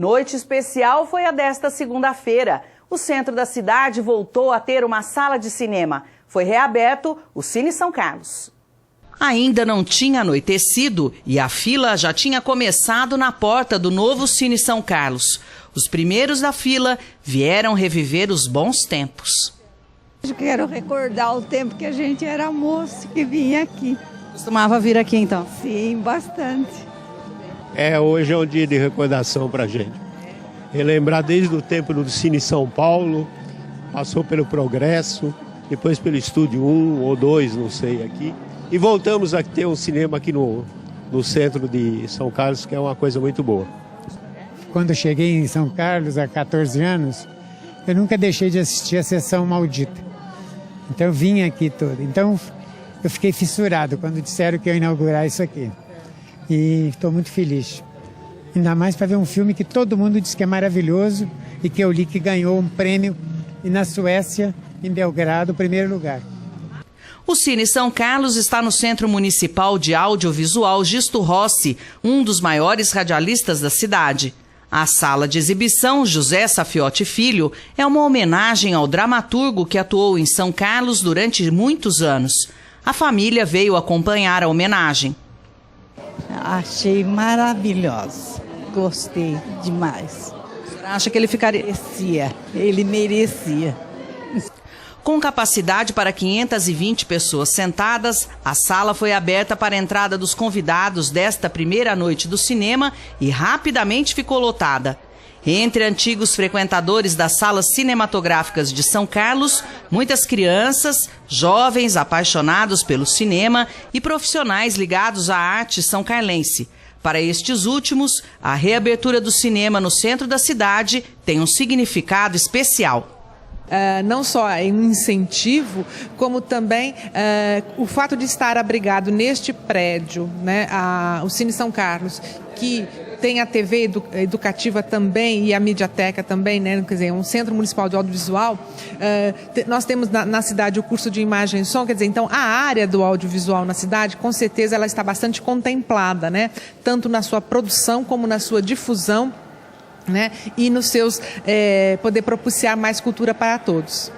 Noite especial foi a desta segunda-feira. O centro da cidade voltou a ter uma sala de cinema. Foi reaberto o Cine São Carlos. Ainda não tinha anoitecido e a fila já tinha começado na porta do novo Cine São Carlos. Os primeiros da fila vieram reviver os bons tempos. Eu quero recordar o tempo que a gente era moço, que vinha aqui. Costumava vir aqui então? Sim, bastante. Hoje é um dia de recordação para a gente. Relembrar desde o tempo do Cine São Paulo, passou pelo Progresso, depois pelo Estúdio 1 ou 2, não sei, aqui. E voltamos a ter um cinema aqui no centro de São Carlos, que é uma coisa muito boa. Quando eu cheguei em São Carlos, há 14 anos, eu nunca deixei de assistir a Sessão Maldita. Então eu vim aqui todo. Então eu fiquei fissurado quando disseram que eu ia inaugurar isso aqui. E estou muito feliz. Ainda mais para ver um filme que todo mundo diz que é maravilhoso e que eu li que ganhou um prêmio e na Suécia, em Belgrado, o primeiro lugar. O Cine São Carlos está no Centro Municipal de Audiovisual Gisto Rossi, um dos maiores radialistas da cidade. A sala de exibição José Safiotti Filho é uma homenagem ao dramaturgo que atuou em São Carlos durante muitos anos. A família veio acompanhar a homenagem. Achei maravilhoso. Gostei demais. Você acha que ele ficaria? Ele merecia. Com capacidade para 520 pessoas sentadas, a sala foi aberta para a entrada dos convidados desta primeira noite do cinema e rapidamente ficou lotada. Entre antigos frequentadores das salas cinematográficas de São Carlos, muitas crianças, jovens apaixonados pelo cinema e profissionais ligados à arte são-carlense. Para estes últimos, a reabertura do cinema no centro da cidade tem um significado especial. Não só um incentivo, como também o fato de estar abrigado neste prédio, né, o Cine São Carlos, que tem a TV educativa também e a Mediateca também, né, quer dizer, um centro municipal de audiovisual. Nós temos na cidade o curso de imagem e som, quer dizer, então a área do audiovisual na cidade, com certeza ela está bastante contemplada, né, tanto na sua produção como na sua difusão, né, e nos seus poder propiciar mais cultura para todos.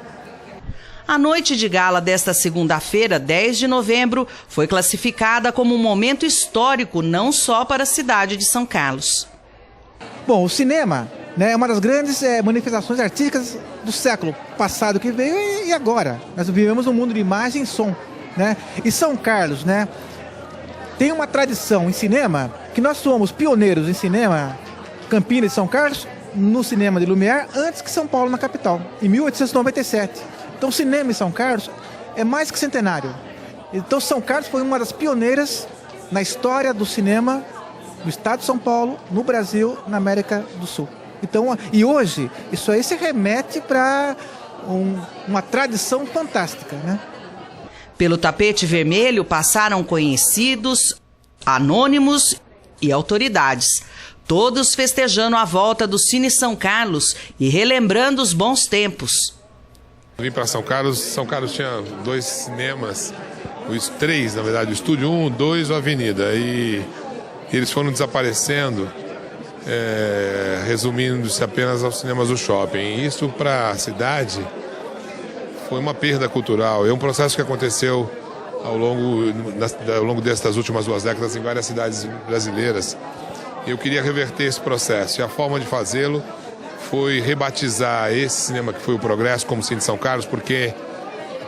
A noite de gala desta segunda-feira, 10 de novembro, foi classificada como um momento histórico não só para a cidade de São Carlos. Bom, o cinema, né, é uma das grandes manifestações artísticas do século passado que veio e agora. Nós vivemos um mundo de imagem e som, né? E São Carlos, né, tem uma tradição em cinema que nós somos pioneiros em cinema. Campinas e São Carlos, no cinema de Lumière, antes que São Paulo na capital, em 1897. Então o cinema em São Carlos é mais que centenário. Então São Carlos foi uma das pioneiras na história do cinema do estado de São Paulo, no Brasil, na América do Sul. Então, e hoje, isso aí se remete para uma tradição fantástica, né? Pelo tapete vermelho passaram conhecidos, anônimos e autoridades. Todos festejando a volta do Cine São Carlos e relembrando os bons tempos. Vim para São Carlos tinha 2 cinemas, três, na verdade, o Estúdio 1, 2 e a Avenida. E eles foram desaparecendo, resumindo-se apenas aos cinemas do shopping. E isso para a cidade foi uma perda cultural. É um processo que aconteceu ao longo destas últimas 2 décadas em várias cidades brasileiras. Eu queria reverter esse processo e a forma de fazê-lo foi rebatizar esse cinema que foi o Progresso como Cine São Carlos, porque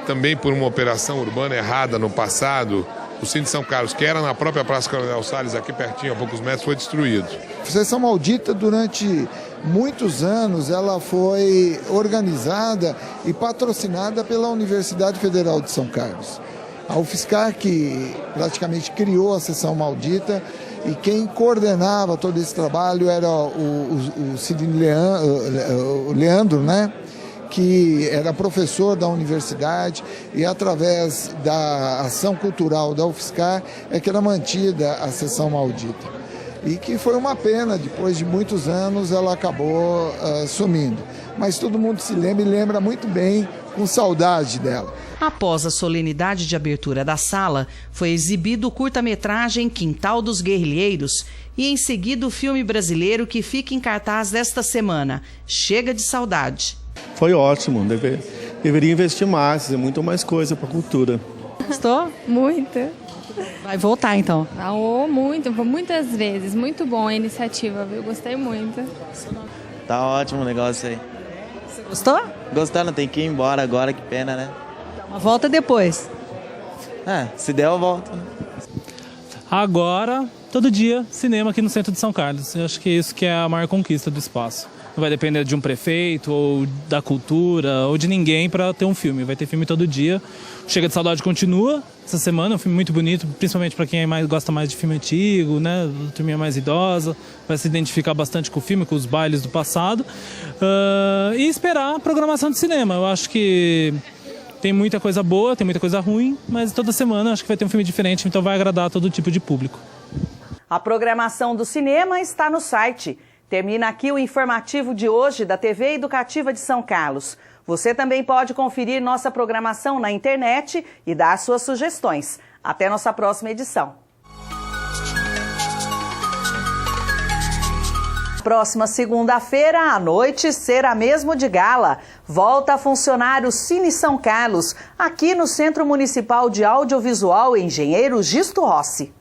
também por uma operação urbana errada no passado, o Cine São Carlos, que era na própria Praça Coronel Salles, aqui pertinho, a poucos metros, foi destruído. A Sessão Maldita, durante muitos anos, ela foi organizada e patrocinada pela Universidade Federal de São Carlos. A UFSCar, que praticamente criou a Sessão Maldita, e quem coordenava todo esse trabalho era o Sidney Leandro, né? Que era professor da universidade e através da ação cultural da UFSCar é que era mantida a Sessão Maldita. E que foi uma pena, depois de muitos anos ela acabou sumindo. Mas todo mundo se lembra e lembra muito bem, com saudade dela. Após a solenidade de abertura da sala, foi exibido o curta-metragem Quintal dos Guerrilheiros e em seguida o filme brasileiro que fica em cartaz desta semana, Chega de Saudade. Foi ótimo, deveria investir mais, fazer muito mais coisa para a cultura. Gostou? Muito. Vai voltar então? Muitas vezes. Muito bom a iniciativa, viu? Gostei muito. Tá ótimo o negócio aí. Você gostou? Gostando, tem que ir embora agora, que pena, né? Uma volta depois. Se der eu volto. Agora, todo dia, cinema aqui no centro de São Carlos. Eu acho que isso que é a maior conquista do espaço. Não vai depender de um prefeito, ou da cultura, ou de ninguém para ter um filme. Vai ter filme todo dia. Chega de Saudade continua essa semana, um filme muito bonito, principalmente para quem gosta mais de filme antigo, né? Turminha mais idosa, vai se identificar bastante com o filme, com os bailes do passado. E esperar a programação de cinema. Eu acho que tem muita coisa boa, tem muita coisa ruim, mas toda semana acho que vai ter um filme diferente, então vai agradar todo tipo de público. A programação do cinema está no site. Termina aqui o informativo de hoje da TV Educativa de São Carlos. Você também pode conferir nossa programação na internet e dar suas sugestões. Até nossa próxima edição. Próxima segunda-feira à noite será mesmo de gala. Volta a funcionar o Cine São Carlos, aqui no Centro Municipal de Audiovisual Engenheiro Gisto Rossi.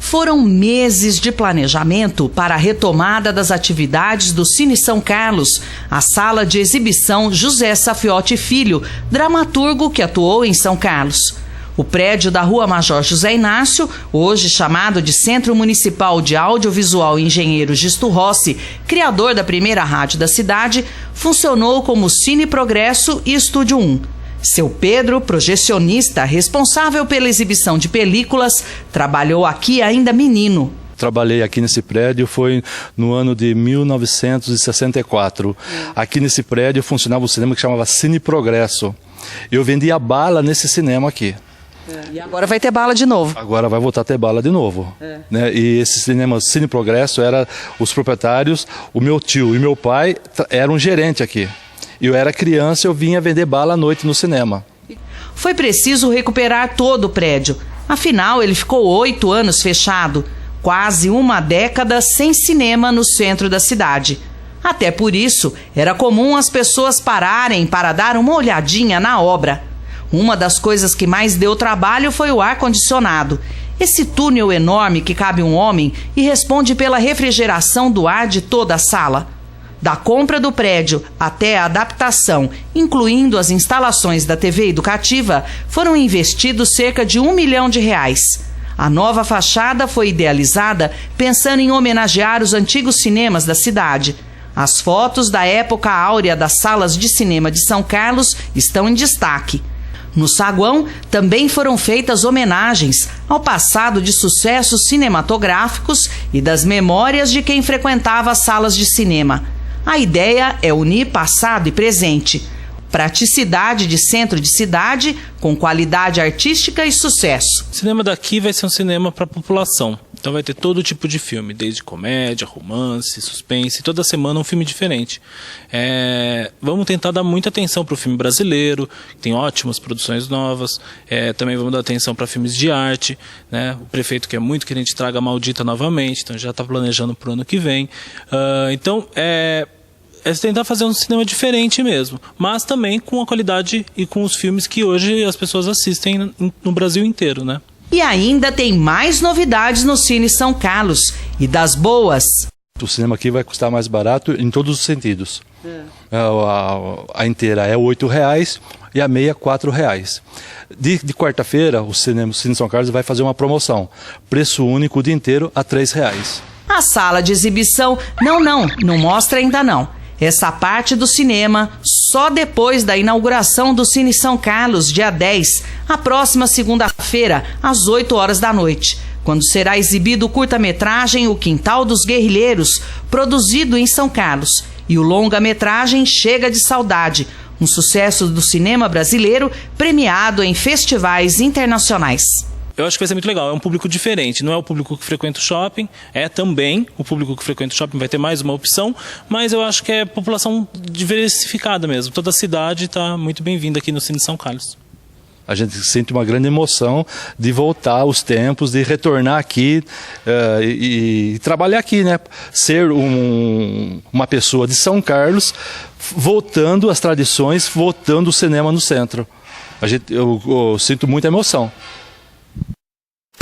Foram meses de planejamento para a retomada das atividades do Cine São Carlos, a sala de exibição José Safiotti Filho, dramaturgo que atuou em São Carlos. O prédio da Rua Major José Inácio, hoje chamado de Centro Municipal de Audiovisual Engenheiro Gisto Rossi, criador da primeira rádio da cidade, funcionou como Cine Progresso e Estúdio 1. Seu Pedro, projecionista responsável pela exibição de películas, trabalhou aqui ainda menino. Trabalhei aqui nesse prédio, foi no ano de 1964. Aqui nesse prédio funcionava um cinema que chamava Cine Progresso. Eu vendia bala nesse cinema aqui. E agora vai ter bala de novo. Agora vai voltar a ter bala de novo. Né? E esse cinema Cine Progresso, os proprietários, o meu tio e meu pai eram gerente aqui. Eu era criança, eu vinha vender bala à noite no cinema. Foi preciso recuperar todo o prédio. Afinal, ele ficou 8 anos fechado. Quase uma década sem cinema no centro da cidade. Até por isso, era comum as pessoas pararem para dar uma olhadinha na obra. Uma das coisas que mais deu trabalho foi o ar-condicionado. Esse túnel enorme que cabe um homem e responde pela refrigeração do ar de toda a sala. Da compra do prédio até a adaptação, incluindo as instalações da TV Educativa, foram investidos cerca de R$1 milhão. A nova fachada foi idealizada pensando em homenagear os antigos cinemas da cidade. As fotos da época áurea das salas de cinema de São Carlos estão em destaque. No saguão também foram feitas homenagens ao passado de sucessos cinematográficos e das memórias de quem frequentava as salas de cinema. A ideia é unir passado e presente, praticidade de centro de cidade com qualidade artística e sucesso. O cinema daqui vai ser um cinema para a população. Então vai ter todo tipo de filme, desde comédia, romance, suspense, toda semana um filme diferente. Vamos tentar dar muita atenção para o filme brasileiro, que tem ótimas produções novas. Também vamos dar atenção para filmes de arte, né? O prefeito quer muito que a gente traga a Maldita novamente, então já está planejando para o ano que vem. É tentar fazer um cinema diferente mesmo, mas também com a qualidade e com os filmes que hoje as pessoas assistem no Brasil inteiro, né? E ainda tem mais novidades no Cine São Carlos, e das boas. O cinema aqui vai custar mais barato em todos os sentidos. A inteira é R$8 e a meia R$4. De quarta-feira, o Cine São Carlos vai fazer uma promoção. Preço único o dia inteiro a R$3. A sala de exibição, não mostra ainda não. Essa parte do cinema só depois da inauguração do Cine São Carlos, dia 10, a próxima segunda-feira, às 8 horas da noite, quando será exibido o curta-metragem O Quintal dos Guerrilheiros, produzido em São Carlos, e o longa-metragem Chega de Saudade, um sucesso do cinema brasileiro premiado em festivais internacionais. Eu acho que vai ser muito legal, é um público diferente, não é o público que frequenta o shopping, é também o público que frequenta o shopping, vai ter mais uma opção, mas eu acho que é população diversificada mesmo, toda a cidade está muito bem-vinda aqui no Cine São Carlos. A gente sente uma grande emoção de voltar aos tempos, de retornar aqui e trabalhar aqui, né? Ser uma pessoa de São Carlos, voltando às tradições, voltando o cinema no centro. Eu sinto muita emoção.